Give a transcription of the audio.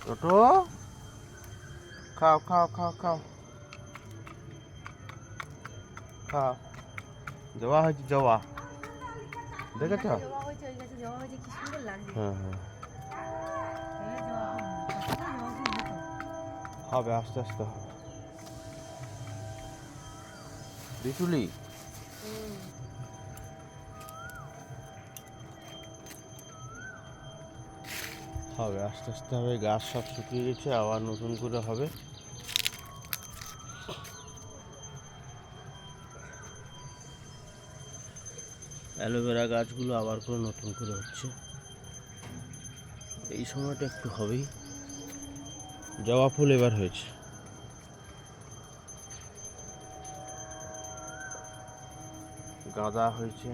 টোটো খাও খাও খাও খাও খাও। জবা হয়েছে জবা, দেখেছ? জবা হয়েছে, ওই গাছে জবা হয়েছে, কি সুন্দর লাগছে। হ্যাঁ হ্যাঁ, এই জবা ফুল, কতগুলো জবা ফুল হতো। হবে আস্তে আস্তে হবে। বিটুলি হবে আস্তে আস্তে হবে, গাছ সব শুকিয়ে গেছে, আবার নতুন করে হবে। অ্যালোভেরা গাছগুলো আবার করে নতুন করে হচ্ছে, এই সময়টা একটু হবেই। জবা ফুল এবার হয়েছে, গাঁদা হয়েছে।